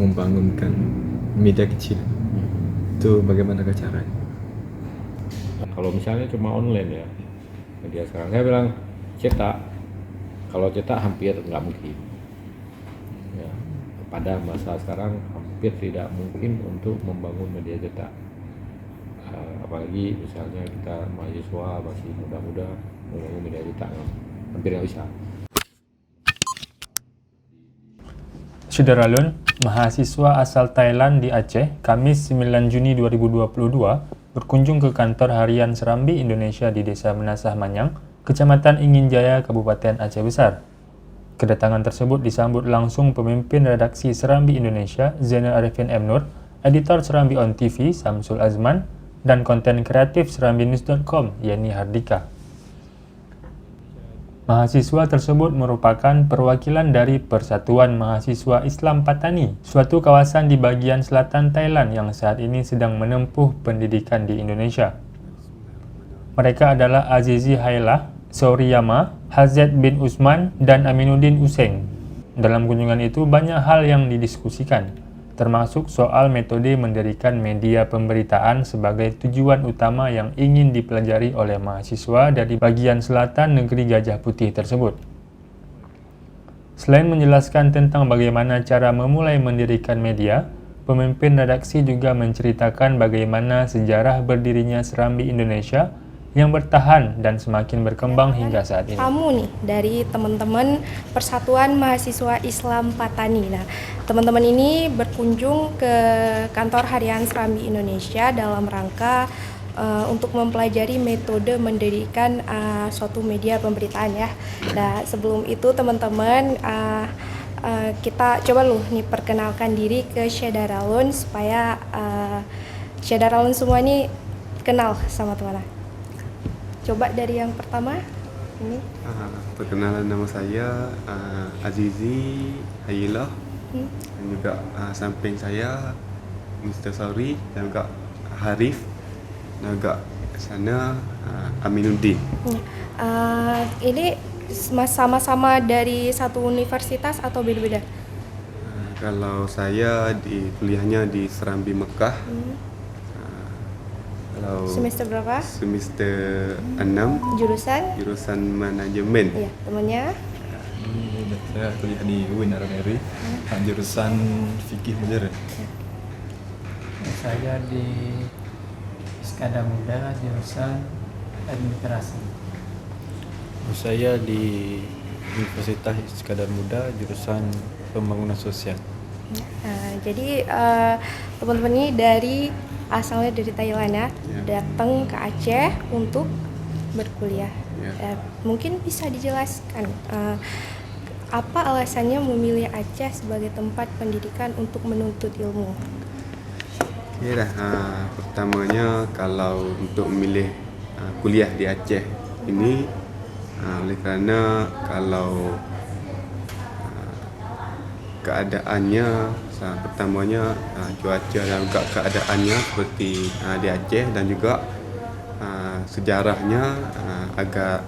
membangunkan media kecil. Itu bagaimana caranya? Kalau misalnya cuma online ya, media sekarang saya bilang cetak. Kalau cetak hampir nggak mungkin. Ya, pada masa sekarang hampir tidak mungkin untuk membangun media cetak. Apalagi misalnya kita mahasiswa masih muda-muda membangun media cetak, hampir nggak bisa. Syederalun, mahasiswa asal Thailand di Aceh, Kamis 9 Juni 2022, berkunjung ke kantor harian Serambi Indonesia di Desa Menasah Manyang, Kecamatan Ingin Jaya, Kabupaten Aceh Besar. Kedatangan tersebut disambut langsung pemimpin redaksi Serambi Indonesia, Zainal Arifin M. Nur, editor Serambi On TV, Samsul Azman, dan konten kreatif serambinews.com, Yeni Hardika. Mahasiswa tersebut merupakan perwakilan dari Persatuan Mahasiswa Islam Patani, suatu kawasan di bagian selatan Thailand yang saat ini sedang menempuh pendidikan di Indonesia. Mereka adalah Azizi Hailah, Souriyama, Hazet bin Usman, dan Aminuddin Useng. Dalam kunjungan itu banyak hal yang didiskusikan, termasuk soal metode mendirikan media pemberitaan sebagai tujuan utama yang ingin dipelajari oleh mahasiswa dari bagian selatan negeri Gajah Putih tersebut. Selain menjelaskan tentang bagaimana cara memulai mendirikan media, pemimpin redaksi juga menceritakan bagaimana sejarah berdirinya Serambi Indonesia yang bertahan dan semakin berkembang hingga saat ini. Kamu nih dari teman-teman Persatuan Mahasiswa Islam Patani. Nah, teman-teman ini berkunjung ke kantor harian Serambi Indonesia dalam rangka untuk mempelajari metode mendirikan suatu media pemberitaan ya. Nah, sebelum itu teman-teman kita coba nih perkenalkan diri ke Syederalun supaya Syederalun semua ini kenal sama teman-teman. Coba dari yang pertama ini. Perkenalan, nama saya Azizi Hailah, dan juga samping saya Mr. Sauri, dan juga Harif, dan juga sana Aminuddin. Ini sama-sama dari satu universitas atau beda-beda? Kalau saya kuliahnya di Serambi Mekah. Kalau Semester berapa? Semester 6. Jurusan manajemen. Iya, temannya? Saya kuliah di UIN Arab Eri, jurusan fikih modern. Saya di Iskandar Muda, jurusan administrasi. Saya di Universitas Iskandar Muda, jurusan pembangunan sosial. Jadi teman-teman ini asalnya dari Thailand ya, datang ke Aceh untuk berkuliah. Mungkin bisa dijelaskan apa alasannya memilih Aceh sebagai tempat pendidikan untuk menuntut ilmu? Pertamanya kalau untuk memilih kuliah di Aceh ini oleh kerana kalau keadaannya pertamanya cuaca dan juga keadaannya seperti di Aceh, dan juga sejarahnya agak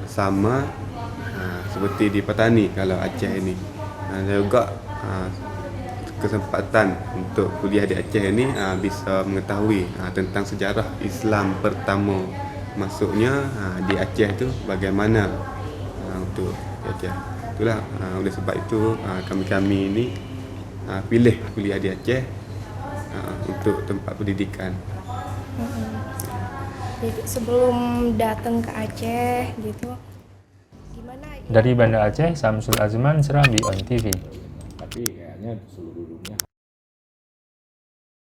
sama seperti di Patani kalau Aceh ini. Dan juga kesempatan untuk kuliah di Aceh ini bisa mengetahui tentang sejarah Islam pertama masuknya di Aceh itu bagaimana untuk di Aceh. Itulah oleh sebab itu kami ini pilih kuliah di Aceh untuk tempat pendidikan. Jadi sebelum datang ke Aceh gitu, gimana? Dari Banda Aceh, Samsul Azman, Serambi On TV. Tapi kayaknya seluruh dunia